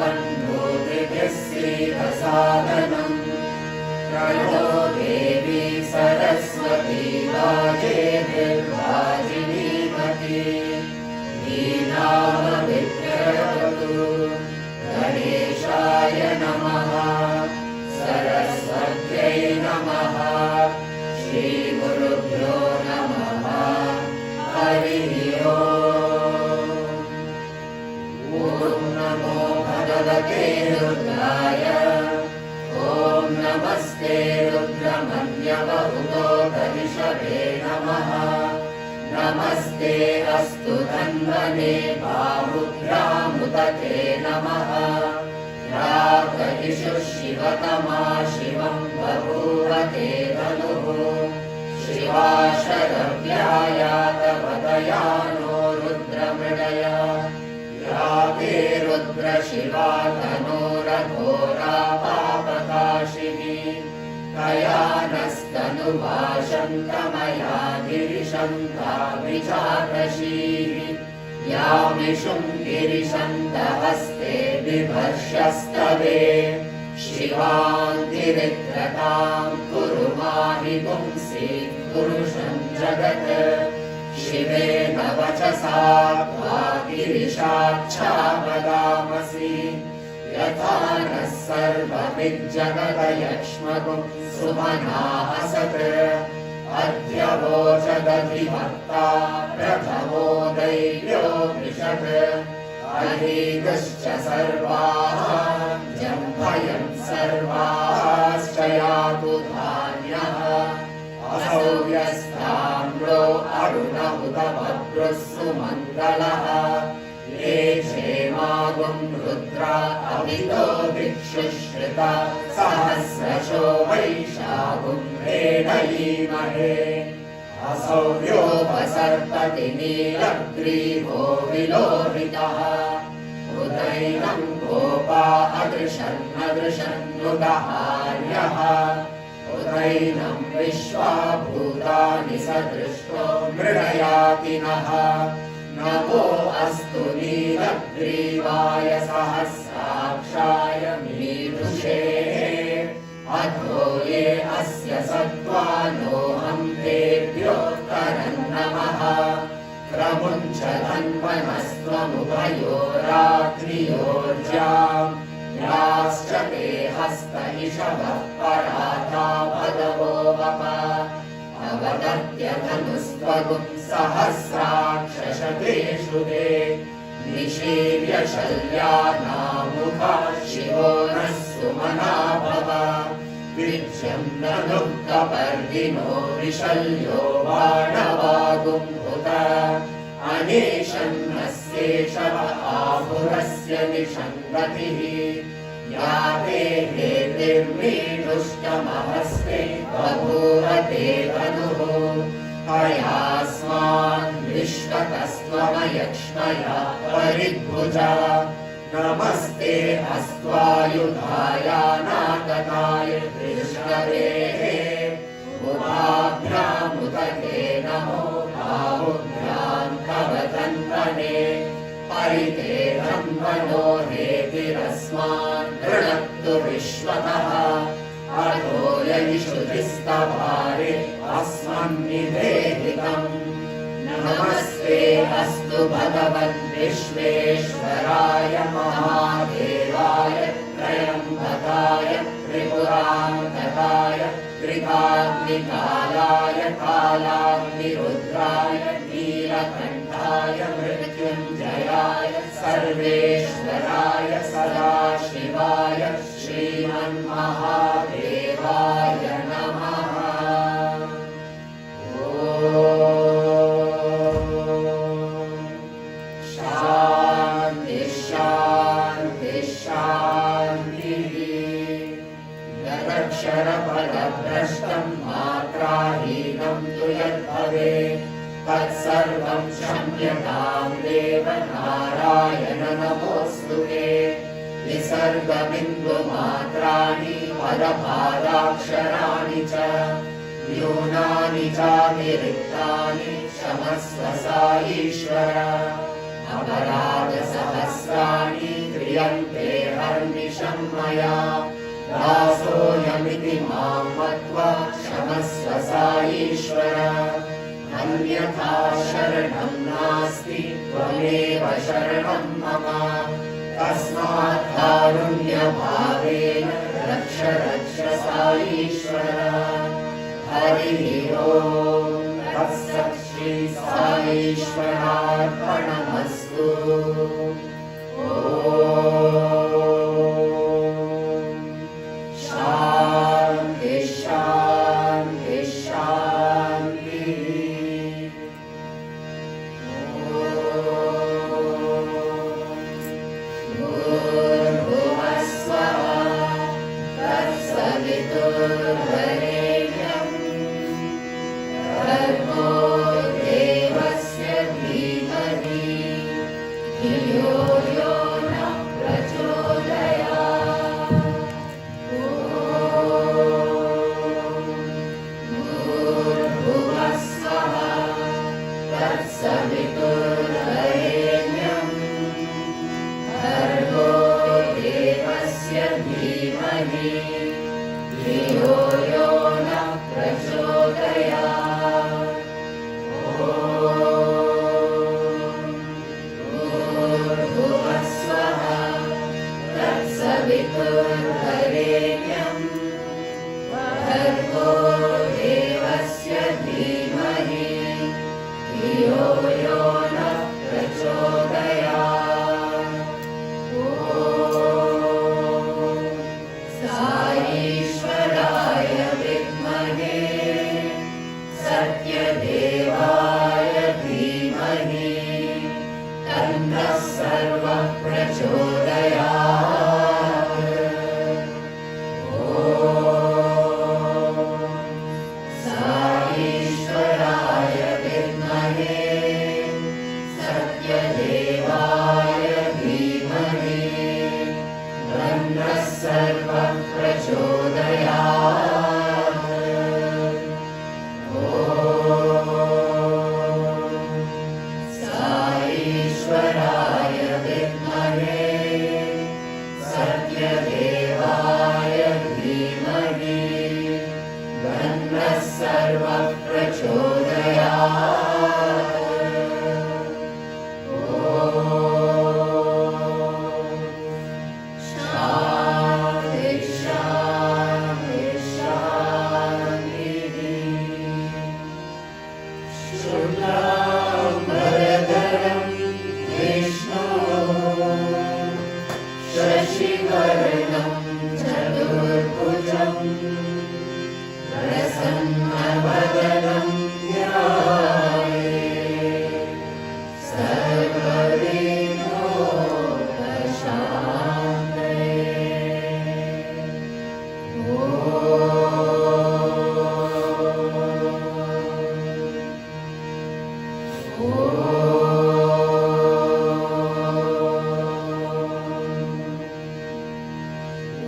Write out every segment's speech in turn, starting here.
मन्मोदिभिः सीदसादनम् प्रणो देवी सरस्वती वाजेभिर्वाजिनीमती वीणामभिद्रवतु गणेशाय नमः सरस्वत्यै नमः श्रीगुरुभ्यो नमः हरिः ओम् ॐ नमो भगवते रुद्राय ॐ नमस्ते रुद्रमन्यवहुतोदरिषभे नमः नमस्ते अस्तु धन्वने बाहुभ्यामुदते नमः रागदिषु शिवतमा शिवं बभूव ते धनुः शिवा शरव्यायातपदयानो रुद्रमृडया या ते रुद्रशिवा तनोरघोरा पापकाशिनी तया नस्तनुभाषन्तमया गिरिशन्ताभिचाकशीः यामिषुं गिरिशन्तहस्ते बिभर्षस्तवे शिवान्तिरित्रतां कुरु माहि पुंसि पुरुषं जगत् शिवेन वचसा त्वा गिरिशाच्छावदामसि यथा नः सर्वमिज्जगदयक्ष्मगुं सुमनाः सत् अद्य वोचदधिभक्ता प्रथमो दैव्यो दृशत् अहीगश्च सर्वाः जम्भयं सर्वाश्च यातु धान्यः असौ यस्ताम्रो अरुणहुतभद्रुः सुमङ्गलः ये क्षेमागुं रुद्रा अभितो दिक्षुश्रिता सहस्रशो वैशागुं प्रेणयीमहे असौ व्योपसर्पति नीलग्रीवो विलोहितः उदैनं गोपा अदृशन्नदृशन्नुदहार्यः उदैनं विश्वा भूतानि सदृष्टो मृडयातिनः नमो अस्तु नीलग्रीवाय सहस्राक्षाय मीदृशे अधो ये अस्य सत्त्वानोऽहं तेभ्योत्तरं नमः प्रमुञ्च धन्वनस्त्वमुभयोरात्रियोर्जाम् याश्च ते हस्त इषवः पराता पदवो वप अवदत्य धनुस्त्वगुं सहस्राक्षशतेषु ते निशीर्य शल्यानामुखा शिवो नः सुमना भव विज्यं ननुक्तपर्दिनो विशल्यो बाणवागुं हुत अनेशन्नस्येषव आहुरस्य निषङ्गतिः या ते हेतिर्मीडुष्टमहस्ते बभूव ते धनुः तयास्मान् विश्वतस्त्वमयक्ष्मया परिद्भुजा नमस्ते हस्त्वायुधायानागताय कृष्णवेः उभाभ्यामुदते नमो बाहुभ्यां कवदन्वने परिते धन्वनो हेतिरस्मान् गृणक्तु विश्वतः अधो यैषुधिस्तभारे अस्मन्निवेदितम् नमस्ते अस्तु भगवन् विश्वेश्वराय महादेवाय त्रयम्बकाय त्रिपुरान्तकाय त्रिकाग्निकालाय कालाग्निरुद्राय नीलकण्ठाय मृत्युञ्जयाय सर्वेश्वराय सदाशिवाय श्रीमन्महादेवाय नमः। शान्ति शान्ति शान्तिः। यदक्षरपदभ्रष्टं मात्राहीनं तु यद्भवेत् तत्सर्वं क्षम्यतां देव नारायण नमोऽस्तु ते। विसर्गबिन्दुमात्राणि पदपादाक्षराणि च न्यूनानि चातिरिक्तानि क्षमस्व सा ईश्वर। अपराधसहस्राणि क्रिया क्रियन्ते हर्निशं मया दासोऽयमिति मां मत्वा क्षमस्व साईश्वर अन्यथा शरणं नास्ति त्वमेव शरणं मम तस्मात् कारुण्यभावेन रक्ष रक्ष साईश्वर हरिः ओम् तत्सत् श्री साईश्वरार्पणमस्तु ॐ शान्ति शान्ति शान्तिः भूर्भुवः स्वः तत्सवितुर्वरेण्यं भर्गो देवस्य धीमहि धियो यो नः प्रचोदयात् भूर्भुवः स्वः तत्सवितुर्वरेण्यं भर्गो देवस्य धीमहि धियो यो नः प्रचोदयात् भूर्भुवः स्वः तत्सवितुर्वरेण्यं भर्गो देवस्य धीमहि धियो यो नः प्रचोदयात् साईश्वराय विद्महे सत्यदेवाय धीमहि तन्नः सर्वः प्रचोदयात् साईश्वराय विद्महे सत्यदेवाय धीमहि तन्नः सर्वः प्रचोदयात् साईश्वराय विद्महे सत्यदेवाय धीमहि तन्नः सर्वः प्रचोदयात् शान्ति शान्ति शान्तिः शुक्लाम्बरधरं विष्णुं शशिवर्णं चतुर्भुजं प्रसन्नवदनं ध्यायेत् सर्वविघ्नोपशान्तये ॐ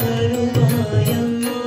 வருவாயம்மா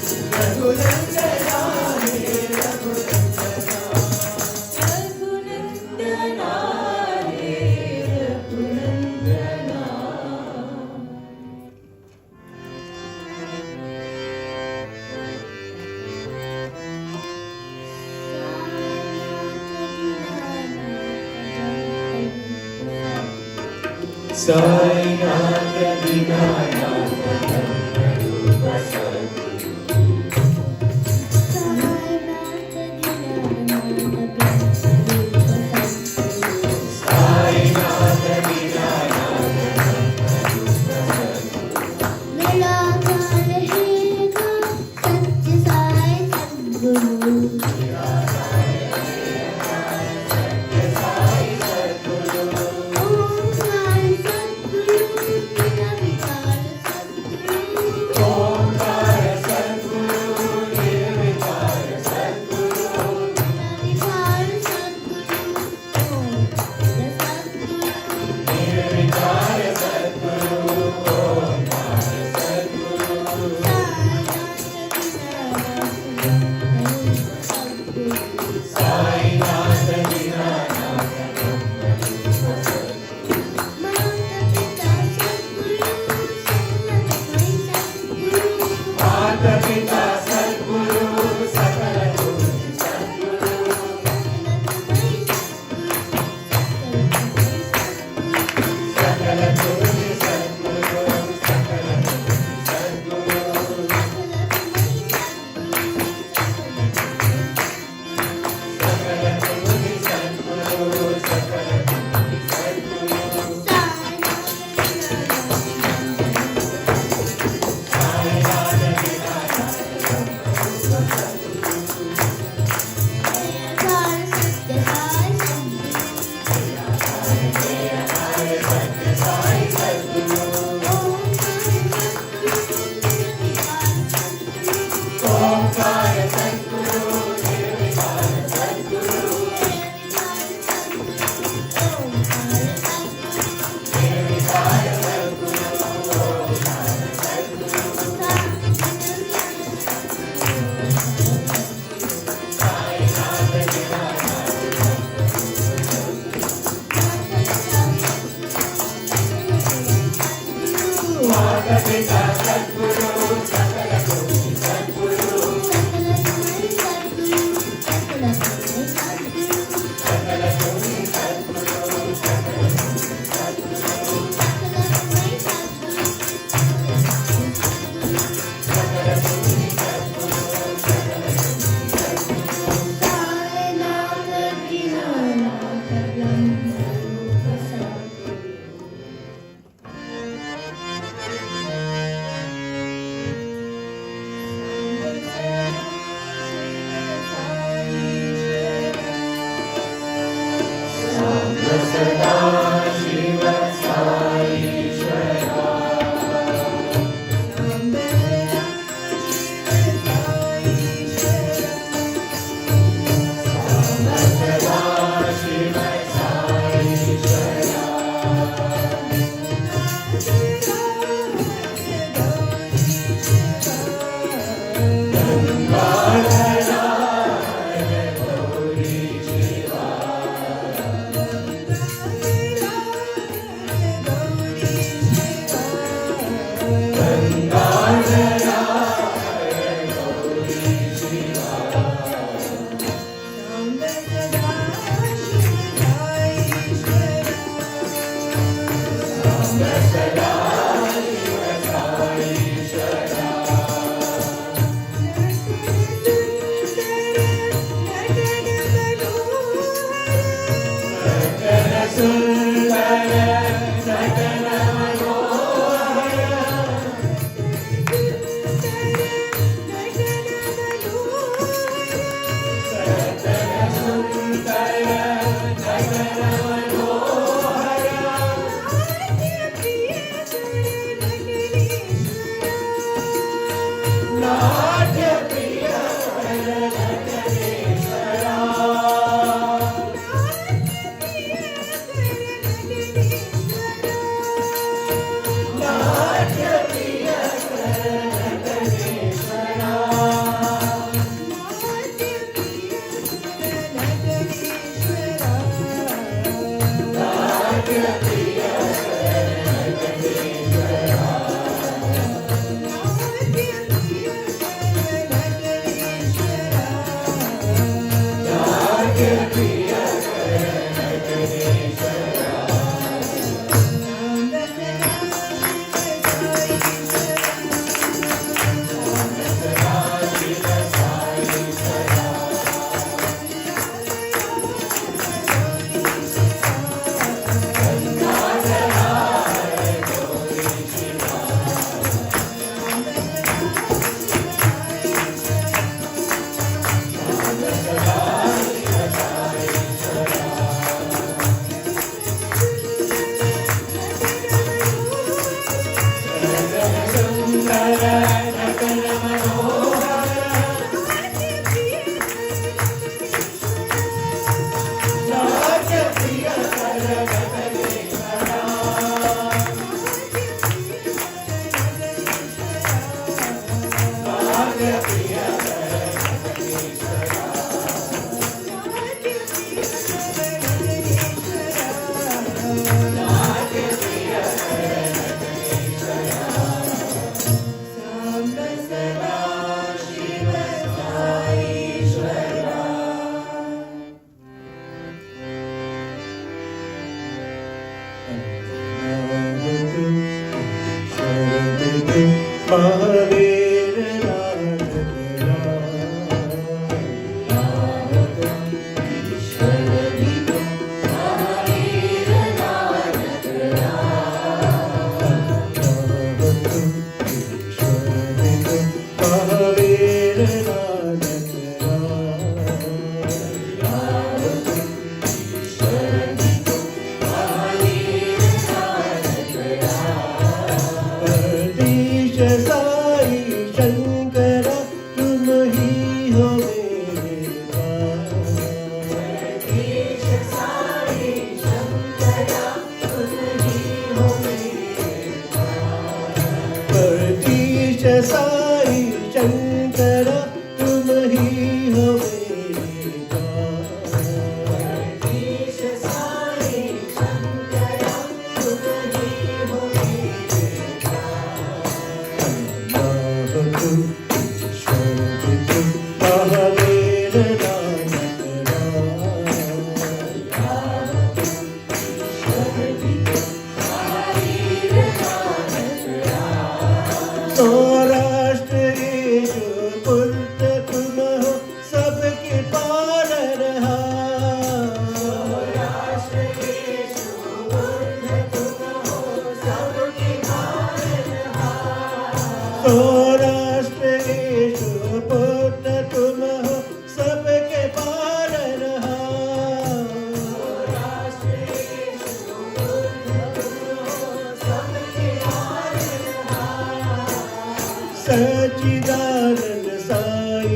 रघुनंदना हे रघुनंदना रघुनंदना हे रघुनंदना साईनाथ दीनानाथ रूप साईनाथ दीनानाथ निराकार है का सत्य साई सद्गुरु पिता सद्गुरु सकल गुरु सद्गुरु सकल गुरु सद्गुरु सकल गुरु सद्गुरु सकल गुरु सद्गुरु सकल गुरु सद्गुरु ओंकार सद्गुरु निर्विकार सद्गुरु निर्विकार सद्गुरु ओंकार सद्गुरु साईनाथ दीनानाथ माता पिता सद्गुरु सकल गुरु सद्गुरु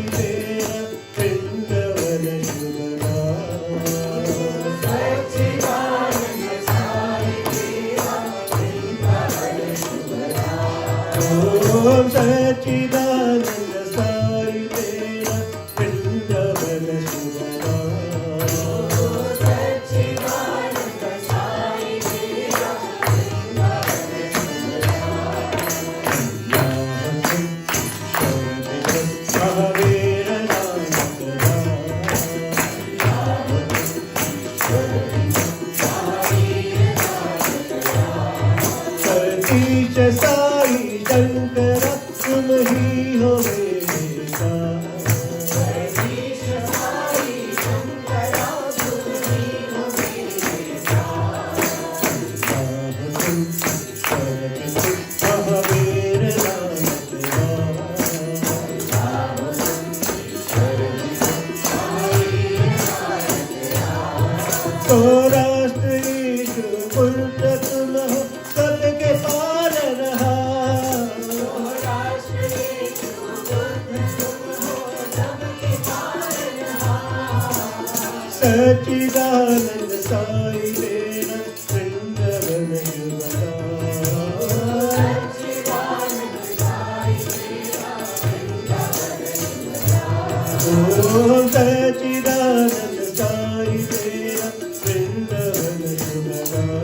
साई तेरा वृंदावन शुभ नाम। सच्चिदानंद साई तेरा वृंदावन शुभ नाम। ओम सच्चिदानंद साई तेरा वृंदावन शुभ नाम। सच्चिदानंद साई तेरा वृंदावन शुभ महावीर नानक सतीश साई शंकर तुम ही हो मेरा। सतीश साई शंकर तुम ही हो मेरा। महावीर नानक तो राष्ट्र ईशु पुत्र तुम हो सबके पार रहा। सच्चिदानंद साई तेरा वृंदावन शुभ नाम। ओम सच्चिदानंद साई तेरा वृंदावन शुभ नाम।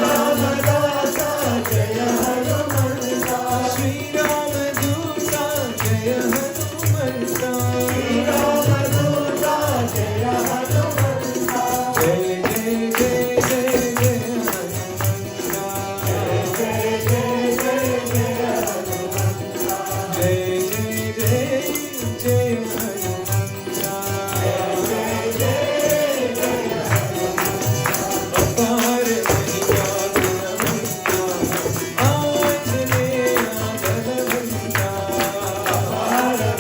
रामदासा जय हनुमंता श्री रामदूता जय हनुमंता रामदूता जय हनुमंता जय जय जय जय जय हनुमंता जय जय जय जय हनुमंता जय जय जय जय हनुमंता अपार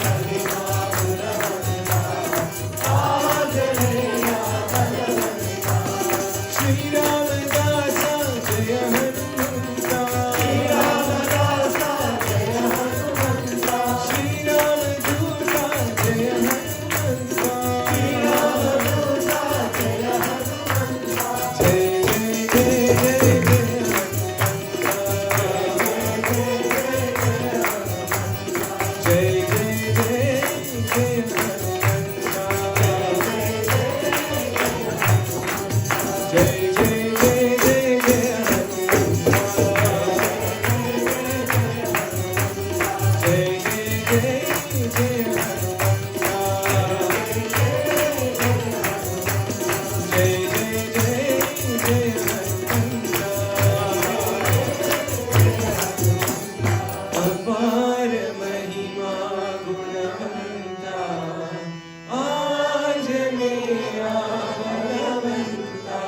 महिमा गुणवंता आंजनेया बलवंता श्री रामदासा जय हनुमंता श्री रामदूता जय हनुमंता जय जय जय जय जय हनुमंता जय जय जय जय हनुमंता जय जय जय जय जय हनुमंता जय जय जय जय हनुमंता जय जय जय जय हनुमंता अपार महिमा गुणवंता आंजनेया बलवंता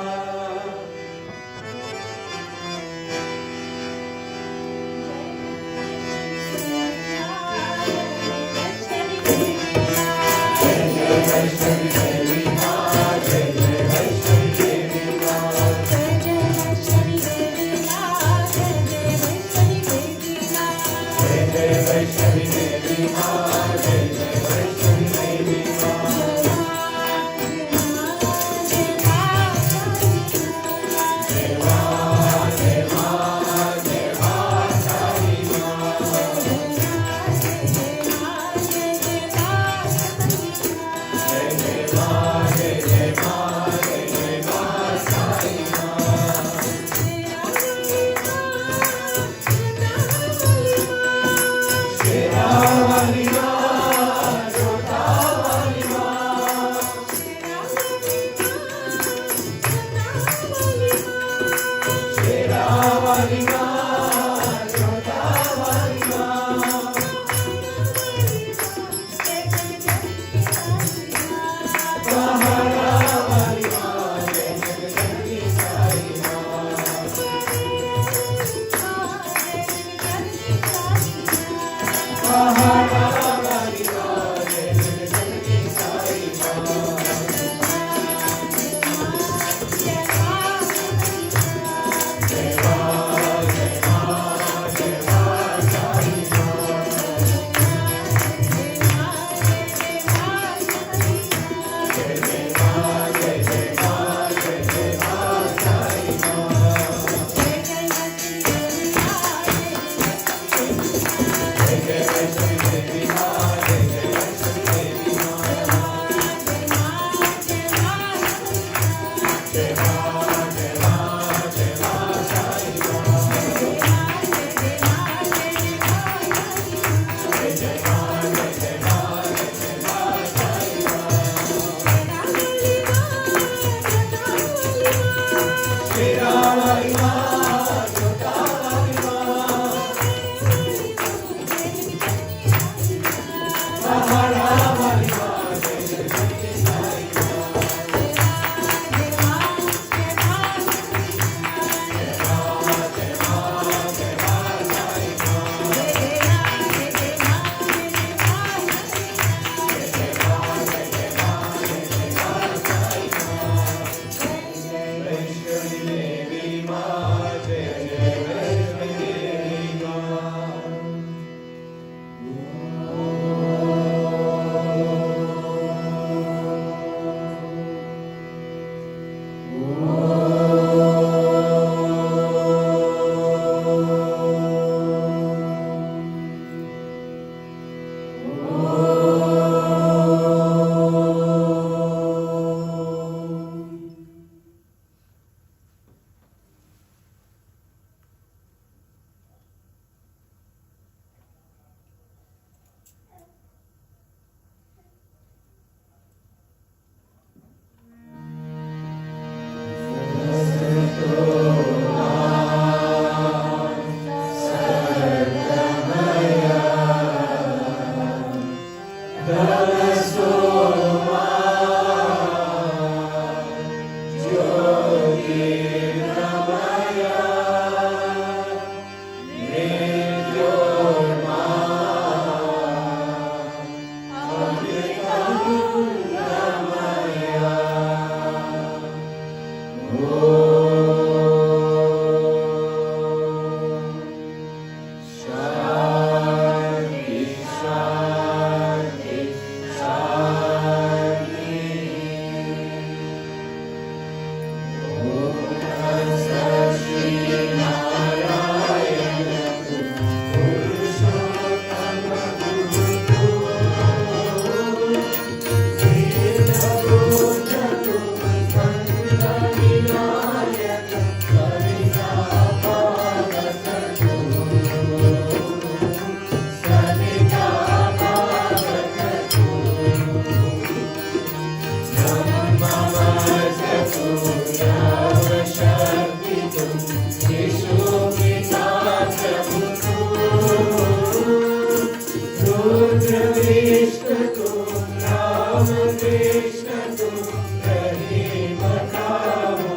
Jai कृष्ण तुम रहीम जाओ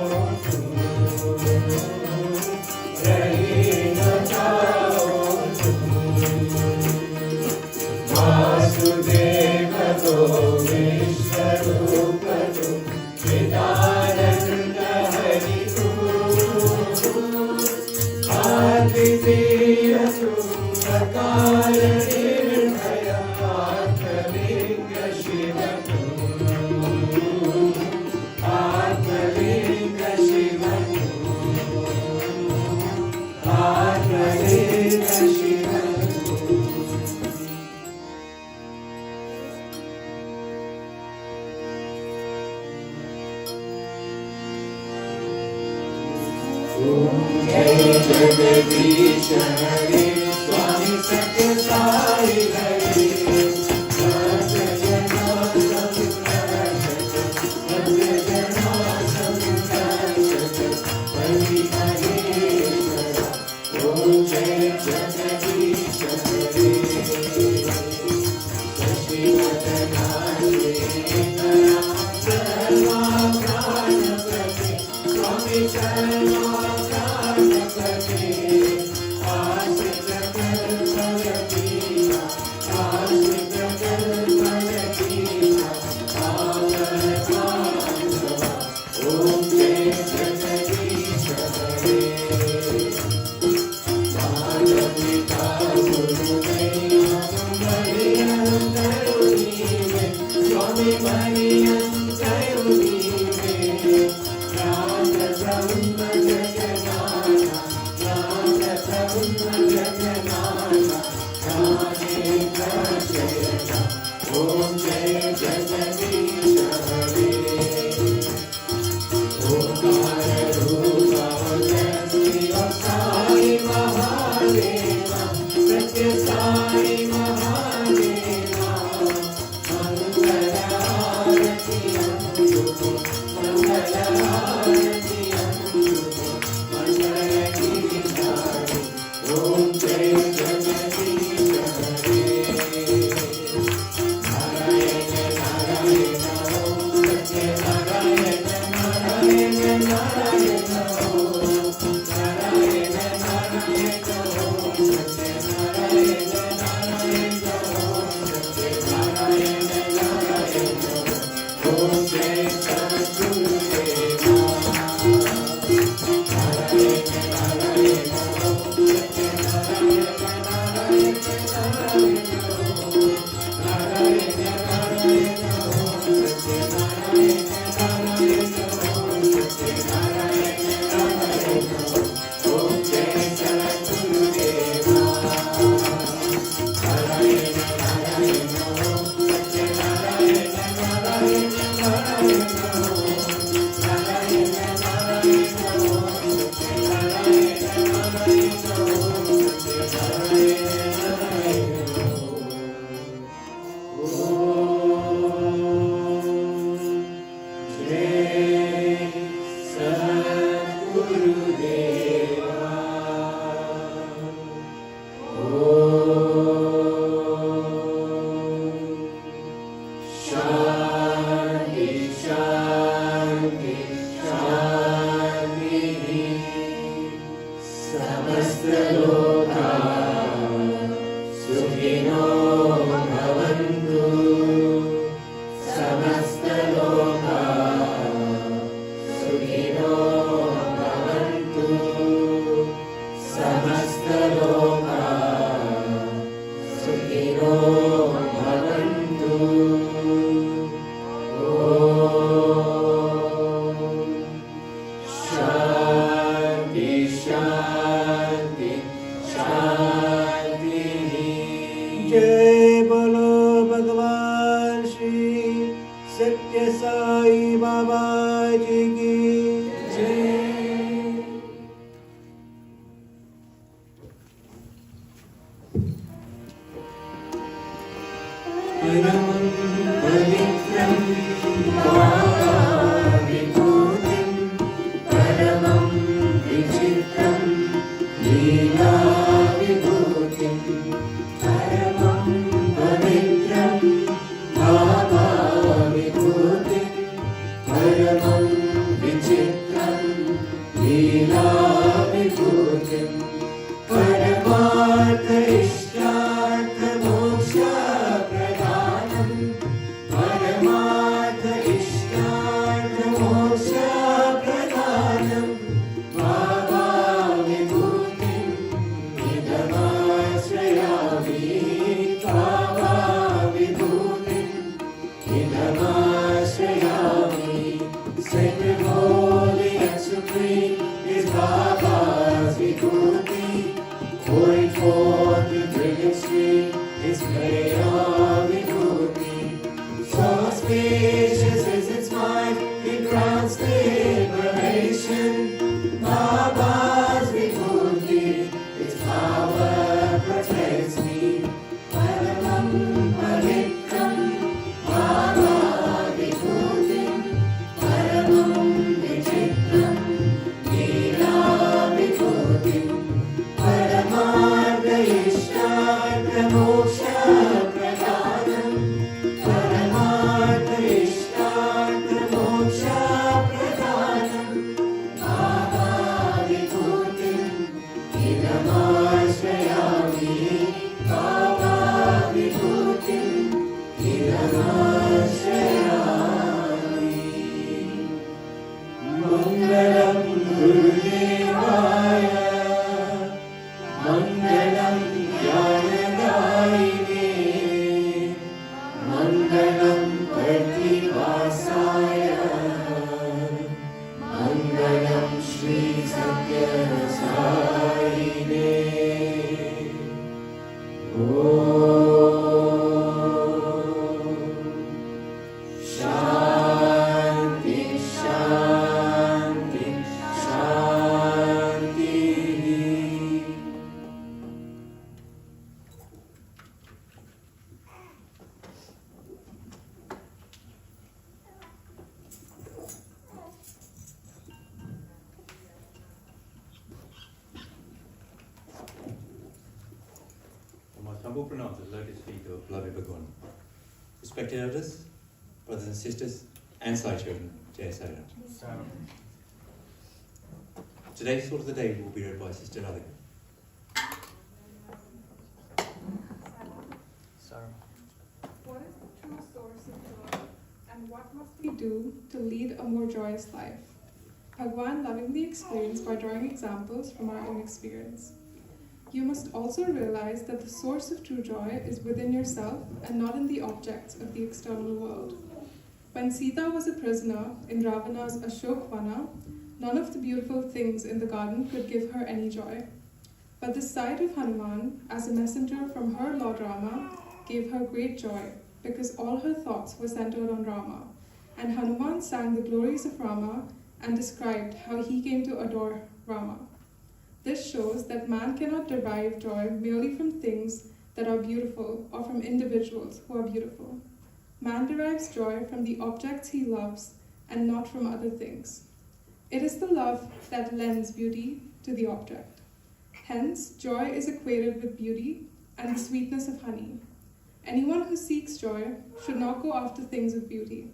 रहीम जाओ वासुदेव तो विश्वरूप तुम चिदानंद हरि आदितीय तुम अकाल निर्भय आत्मलिंग शिव आत्मलिंग शिव आत्मलिंग शिव जय जगदीश हरे स्वामी सत्य साई हरे भक्त जना संरक्षक भक्त जना संरक्षक हरि हरेश्वर ओम जय जगदीश हरे शशिवदनाय सर्वा प्राणपते स्वामी शरणा ओम जय जगदीश हरे ओंकार रूप साई महादेवा सत्य साई महादेवा मंगलारती अमृत मंगलारती अमृत मंगल गिरिधारी ओम जय जगदीश हरे जय बोलो भगवान श्री सत्य साई बाबा जी की जय। परमं पवित्रं विभूतिं परमं विचित्रं लीला विभूतिं परमं पवित्रं विभूतिं humble pronounce at the lotus feet of beloved Bhagwan. Respected elders, brothers and sisters, and Sai children, Jai Sai Ram. Today's thought of the day will be read by Sister Radhika. What is the true source of joy, and what must we do to lead a more joyous life? Bhagwan lovingly explains by drawing examples from our own experience. You must also realize that the source of true joy is within yourself and not in the objects of the external world. When Sita was a prisoner in Ravana's Ashokvana, none of the beautiful things in the garden could give her any joy. But the sight of Hanuman as a messenger from her Lord Rama gave her great joy, because all her thoughts were centered on Rama. And Hanuman sang the glories of Rama and described how he came to adore Rama. This shows that man cannot derive joy merely from things that are beautiful or from individuals who are beautiful. Man derives joy from the objects he loves and not from other things. It is the love that lends beauty to the object. Hence, joy is equated with beauty and the sweetness of honey. Anyone who seeks joy should not go after things of beauty.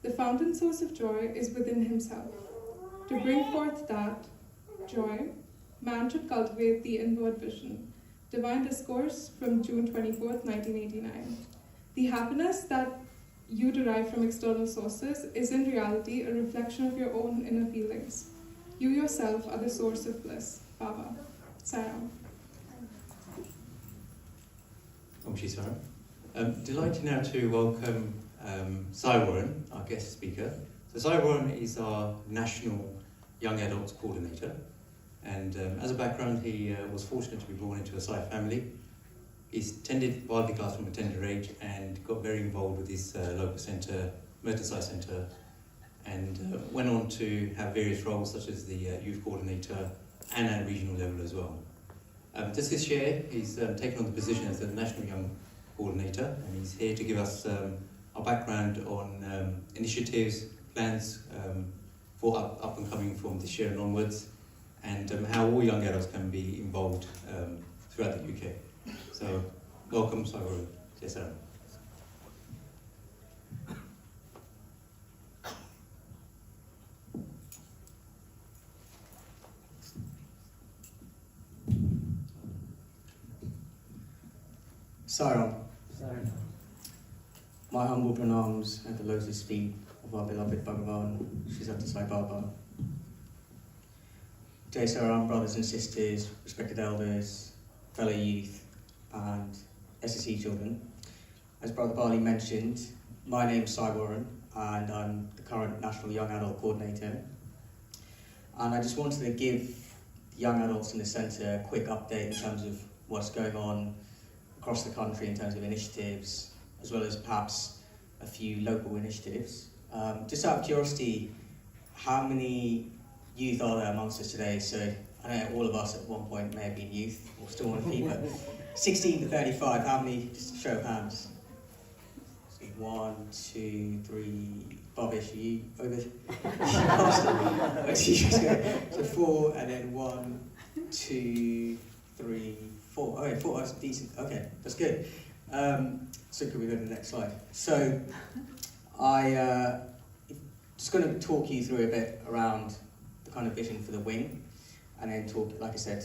The fountain source of joy is within himself. To bring forth that joy, man should cultivate the inward vision. Divine Discourse from June 24th, 1989. The happiness that you derive from external sources is in reality a reflection of your own inner feelings. You yourself are the source of bliss. Baba. Saram. Om Shri Sai Ram. Delighted now to welcome Sai Warren, our guest speaker. So Sai Warren is our National Young Adults Coordinator, and as a background, he was fortunate to be born into a Sai family. He's attended Bharati class from a tender age and got very involved with his local centre, Murta Sai Centre, and went on to have various roles such as the youth coordinator and at regional level as well. Just this year, he's taken on the position as the National Young Coordinator, and he's here to give us our background on initiatives, plans for up and coming from this year and onwards, and how all young adults can be involved throughout the UK. So, welcome, Sai Warren. Yes, sir. Sai Ram. My humble pranams at the lotus feet of our beloved Bhagavan, Shri Sathya Sai Baba. Jai Sai Ram, brothers and sisters, respected elders, fellow youth, and SSE children. As Brother Bali mentioned, my name is Sai Warren, and I'm the current National Young Adult Coordinator. And I just wanted to give the young adults in the centre a quick update in terms of what's going on across the country in terms of initiatives, as well as perhaps a few local initiatives. Just out of curiosity, how many youth are there amongst us today? So I know all of us at one point may have been youth, or still want to be, but 16 to 35, how many? Just a show of hands. So 1, 2, 3, Bobish, are you over? So 4, and then 1, 2, 3, 4. Okay, 4, that's decent. Okay, that's good. So could we go to the next slide? So I just going to talk you through a bit around the kind of vision for the wing, and then talk, like I said,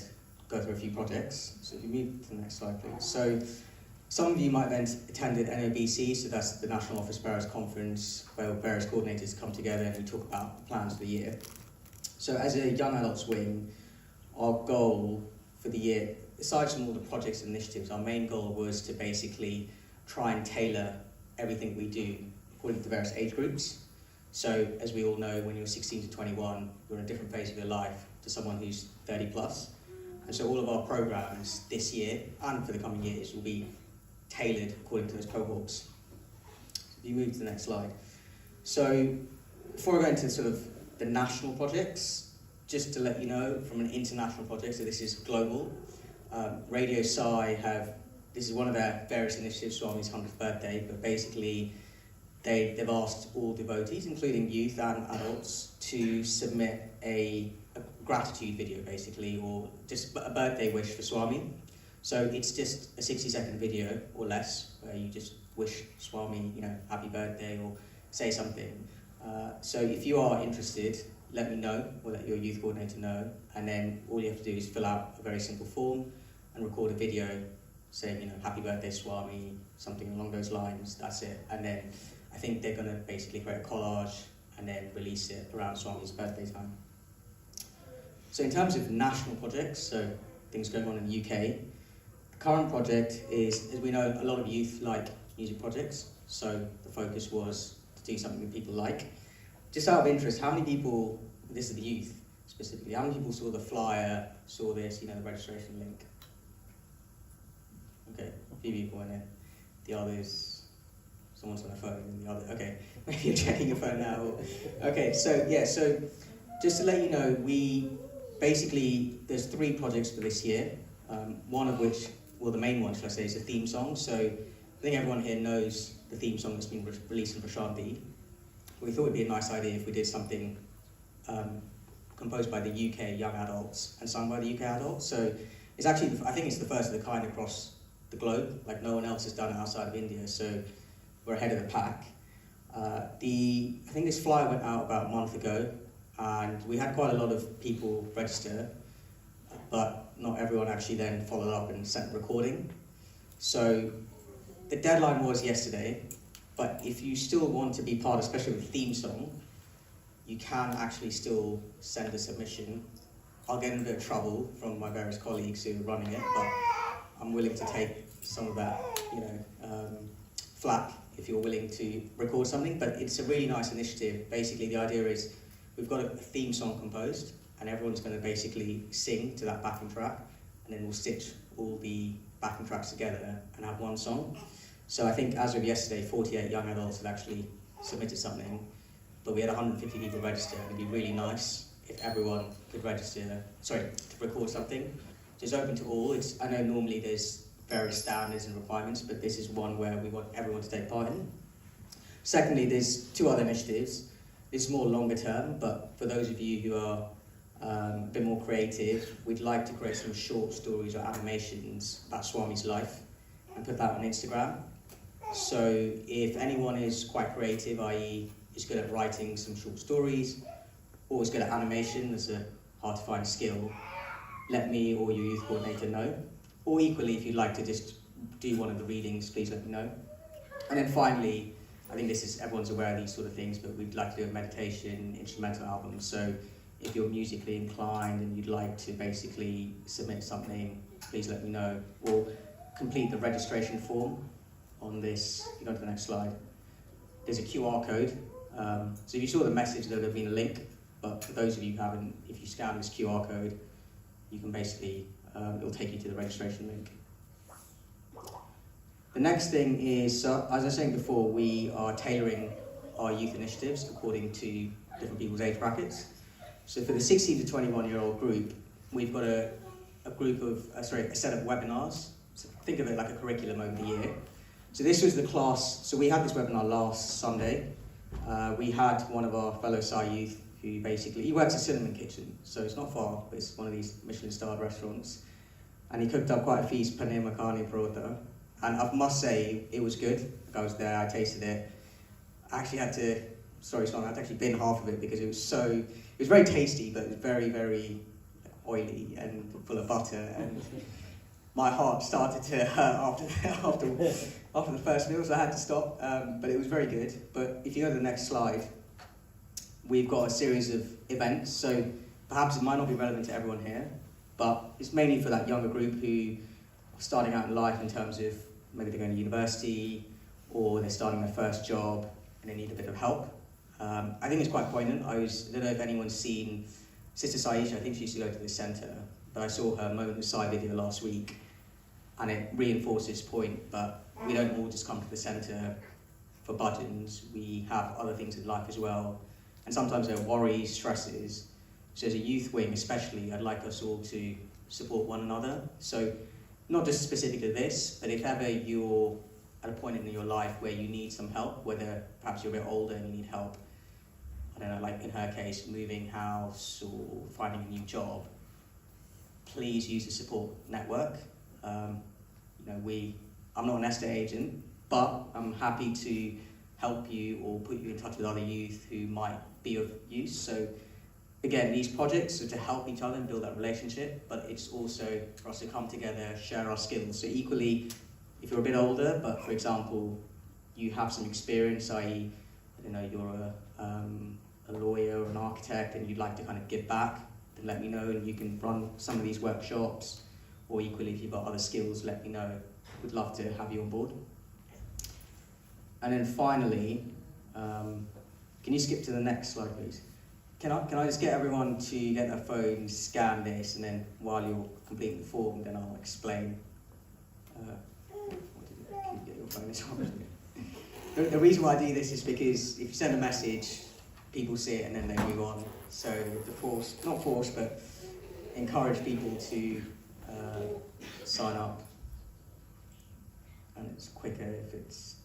go through a few projects. So if you move to the next slide, please. So some of you might have attended NOBC, so that's the National Office Bearers Conference, where various coordinators come together and we talk about the plans for the year. So as a young adults wing, our goal for the year, aside from all the projects and initiatives, our main goal was to basically try and tailor everything we do according to the various age groups. So as we all know, when you're 16 to 21, you're in a different phase of your life to someone who's 30 plus. And so all of our programs this year and for the coming years will be tailored according to those cohorts. If you move to the next slide. So before I go into sort of the national projects, just to let you know from an international project, so this is global, Radio Sai this is one of their various initiatives, Swami's 100th birthday, but basically they've asked all devotees, including youth and adults, to submit a gratitude video, basically, or just a birthday wish for Swami. So it's just a 60-second video or less where you just wish Swami, happy birthday or say something. So if you are interested, let me know or let your youth coordinator know, and then all you have to do is fill out a very simple form and record a video saying, happy birthday Swami, something along those lines. That's it. And then I think they're going to basically create a collage and then release it around Swami's birthday time. So in terms of national projects, so things going on in the UK, the current project is, as we know, a lot of youth like music projects, so the focus was to do something that people like. Just out of interest, how many people, this is the youth specifically, how many people saw the flyer, saw this, the registration link? Okay, a few people, and then the others, someone's on their phone, and the other, okay, maybe you're checking your phone now. Okay, so just to let you know, there's 3 projects for this year, one of which, the main one, shall I say, is a theme song. So I think everyone here knows the theme song that's been released in Prashanthi. We thought it'd be a nice idea if we did something composed by the UK young adults and sung by the UK adults. So it's actually, I think it's the first of the kind across the globe. Like no one else has done it outside of India, so we're ahead of the pack. I think this flyer went out about a month ago, and we had quite a lot of people register, but not everyone actually then followed up and sent a recording. So the deadline was yesterday, but if you still want to be part, especially with the theme song, you can actually still send a submission. I'll get in a bit of trouble from my various colleagues who are running it, but I'm willing to take some of that, flack if you're willing to record something. But it's a really nice initiative. Basically, the idea is we've got a theme song composed, and everyone's going to basically sing to that backing track, and then we'll stitch all the backing tracks together and have one song. So I think as of yesterday, 48 young adults had actually submitted something, but we had 150 people register. It'd be really nice if everyone could to record something. So it's open to all. I know normally there's various standards and requirements, but this is one where we want everyone to take part in. Secondly, there's 2 other initiatives. This is more longer term, but for those of you who are a bit more creative, we'd like to create some short stories or animations about Swami's life and put that on Instagram. So if anyone is quite creative, i.e. is good at writing some short stories, or is good at animation, that's a hard to find skill, let me or your youth coordinator know. Or equally, if you'd like to just do one of the readings, please let me know. And then finally, I think everyone's aware of these sort of things, but we'd like to do a meditation, instrumental album. So if you're musically inclined and you'd like to basically submit something, please let me know. Or complete the registration form on this. If you go to the next slide, there's a QR code. So if you saw the message, there would have been a link, but for those of you who haven't, if you scan this QR code, you can basically, it'll take you to the registration link. The next thing is, as I was saying before, we are tailoring our youth initiatives according to different people's age brackets. So for the 16 to 21-year-old group, we've got a set of webinars. So think of it like a curriculum over the year. So this was the class, so we had this webinar last Sunday. We had one of our fellow Sai youth who he works at Cinnamon Kitchen, so it's not far, but it's one of these Michelin-starred restaurants. And he cooked up quite a feast, paneer makhani parotha. And I must say, it was good. I was there, I tasted it. I actually had to, I had to actually bin half of it because it was very tasty, but it was very, very oily and full of butter. And my heart started to hurt after the first meal, so I had to stop. But it was very good. But if you go to the next slide, we've got a series of events. So perhaps it might not be relevant to everyone here, but it's mainly for that younger group who are starting out in life in terms of maybe they're going to university or they're starting their first job and they need a bit of help. I think it's quite poignant. I don't know if anyone's seen Sister Saisha. I think she used to go to the centre, but I saw her Moment of Sai video last week, and it reinforced this point, but we don't all just come to the centre for bhajans. We have other things in life as well, and sometimes there are worries, stresses. So as a youth wing especially, I'd like us all to support one another. So not just specific to this, but if ever you're at a point in your life where you need some help, whether perhaps you're a bit older and you need help, I don't know, like in her case, moving house or finding a new job, please use the support network. I'm not an estate agent, but I'm happy to help you or put you in touch with other youth who might be of use. So again, these projects are to help each other and build that relationship, but it's also for us to come together, share our skills. So equally, if you're a bit older, but for example, you have some experience, i.e., you're a lawyer or an architect and you'd like to kind of give back, then let me know and you can run some of these workshops. Or equally, if you've got other skills, let me know. We'd love to have you on board. And then finally, can you skip to the next slide, please? Can I just get everyone to get their phone, scan this, and then while you're completing the form, then I'll explain. Can you get your phone as well? The reason why I do this is because if you send a message, people see it and then they move on. So not force, but encourage people to sign up. And it's quicker if it's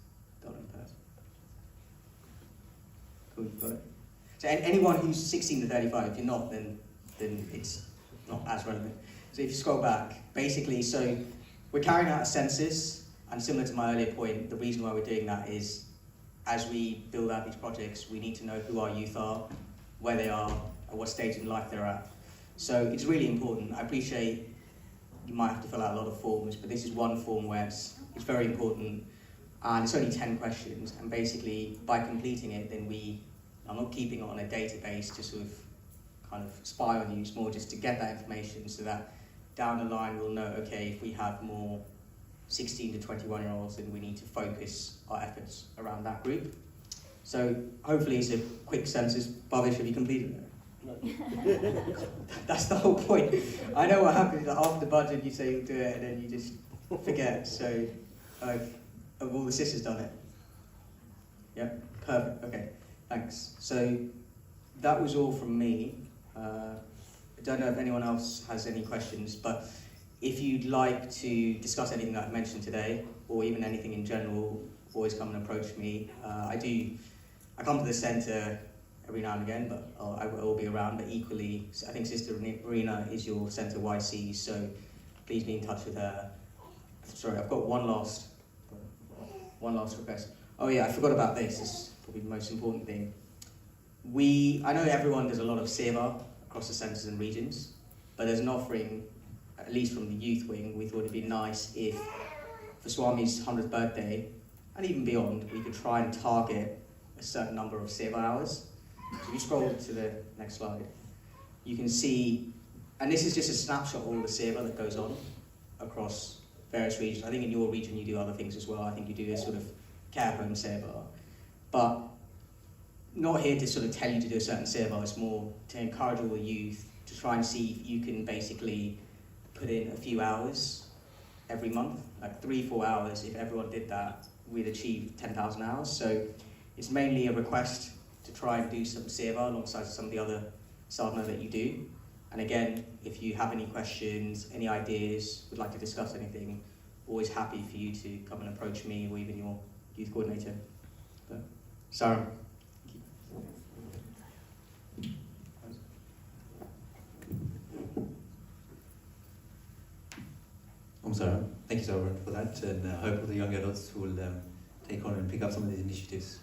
done in person. Cool, you've got it. So anyone who's 16 to 35, if you're not, then it's not as relevant. So if you scroll back, basically, so we're carrying out a census, and similar to my earlier point, the reason why we're doing that is as we build out these projects, we need to know who our youth are, where they are, at what stage in life they're at. So it's really important. I appreciate you might have to fill out a lot of forms, but this is one form where it's very important, and it's only 10 questions, and basically by completing it, then I'm not keeping it on a database to sort of kind of spy on you, it's more just to get that information so that down the line we'll know, okay, if we have more 16 to 21 year olds, then we need to focus our efforts around that group. So hopefully it's a quick census. Bhavesh, have you completed it? That's the whole point. I know what happens, that after the budget you say you'll do it and then you just forget. So have all the sisters done it? Yeah, perfect, okay, thanks. So that was all from me. I don't know if anyone else has any questions, but if you'd like to discuss anything that I mentioned today, or even anything in general, always come and approach me. I come to the centre every now and again, but I will be around. But equally, I think Sister Marina is your centre YC, so please be in touch with her. Sorry, I've got one last request. Oh yeah, I forgot about this. This is probably the most important thing. I know everyone does a lot of seva across the centres and regions, but there's an offering, at least from the youth wing. We thought it'd be nice if, for Swami's 100th birthday, and even beyond, we could try and target a certain number of seva hours. So if you scroll to the next slide, you can see, and this is just a snapshot of all the seva that goes on across various regions. I think in your region you do other things as well. I think you do a sort of care home seva, but not here to sort of tell you to do a certain seva. It's more to encourage all the youth to try and see if you can basically put in a few hours every month, like 3-4 hours. If everyone did that, we'd achieve 10,000 hours. So it's mainly a request to try and do some seva alongside some of the other sadhana that you do. And again, if you have any questions, any ideas, would like to discuss anything, always happy for you to come and approach me or even your youth coordinator. But, Sarah. I'm sorry. Thank you, Sarah, for that, and I hope all the young adults will take on and pick up some of these initiatives.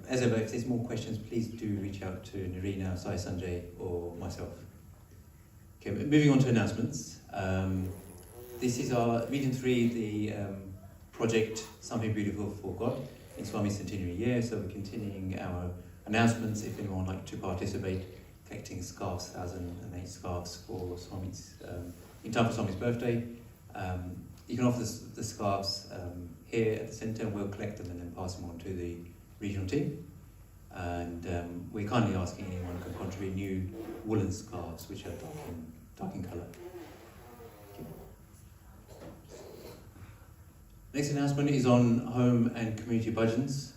As ever, if there's more questions, please do reach out to Narina, Sai Sanjay, or myself. Okay, moving on to announcements. This is our Region 3, the project Something Beautiful for God in Swami's centenary year, so we're continuing our announcements if anyone would like to participate, collecting scarves, 1,008 scarves for Swami's, in time for Swami's birthday. You can offer the scarves here at the centre, and we'll collect them and then pass them on to the regional team. And we're kindly asking anyone who can contribute new woolen scarves, which are dark in colour. Next announcement is on home and community bhajans.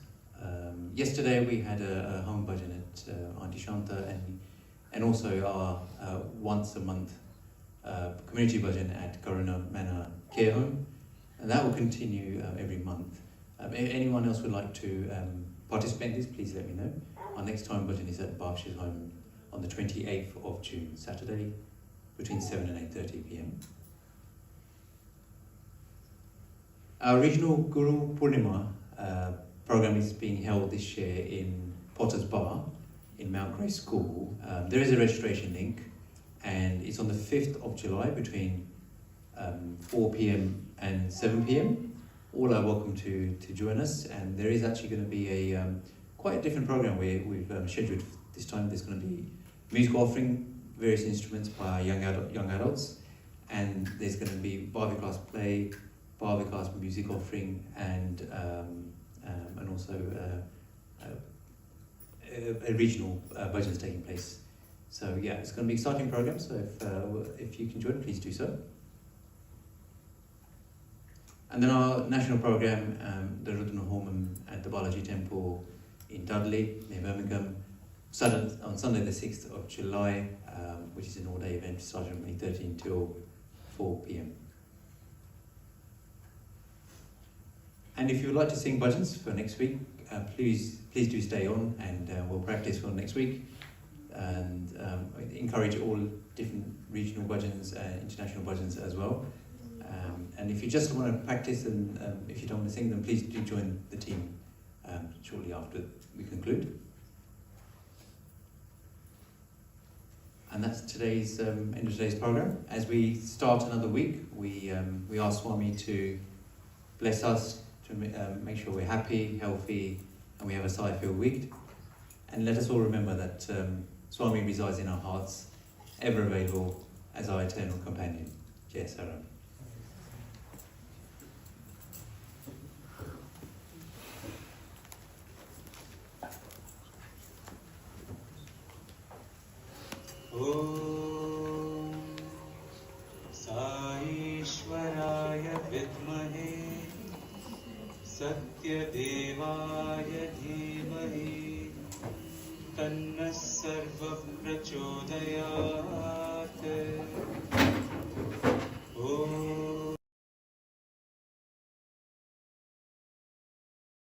Yesterday we had a home bhajan at Auntie Shanta, and also our once a month community bhajan at Karuna Manor Care Home, and that will continue every month. If anyone else would like to participate in this, please let me know. Our next home bhajan is at Berkshire Home on the 28th of June, Saturday, between 7 and 8:30 p.m. Our regional Guru Purnima program is being held this year in Potter's Bar in Mount Grace School. There is a registration link, and it's on the 5th of July between 4 p.m. and 7 p.m. All are welcome to join us, and there is actually going to be a quite a different program we've scheduled this time. There's going to be musical offering, various instruments by young adults, and there's going to be Barbie class play, Barbie class music offering, and also a regional bhajans taking place. So yeah, it's going to be an exciting program. So if you can join, please do so. And then our national program, the Rudna Homam at the Balaji Temple in Dudley, near Birmingham, started on Sunday the 6th of July, which is an all-day event starting from 8:30 until 4 p.m. And if you would like to sing bhajans for next week, please do stay on, and we'll practice for next week. And I encourage all different regional bhajans, international bhajans as well. And if you just want to practice and if you don't want to sing them, please do join the team shortly after we conclude. And that's today's end of today's program. As we start another week, we ask Swami to bless us, to make sure we're happy, healthy, and we have a Sai-filled week. And let us all remember that Swami resides in our hearts, ever available as our eternal companion. Jai Saram. ॐ साईश्वराय विद्महे सत्यदेवाय धीमहि तन्नः सर्वप्रचोदयात्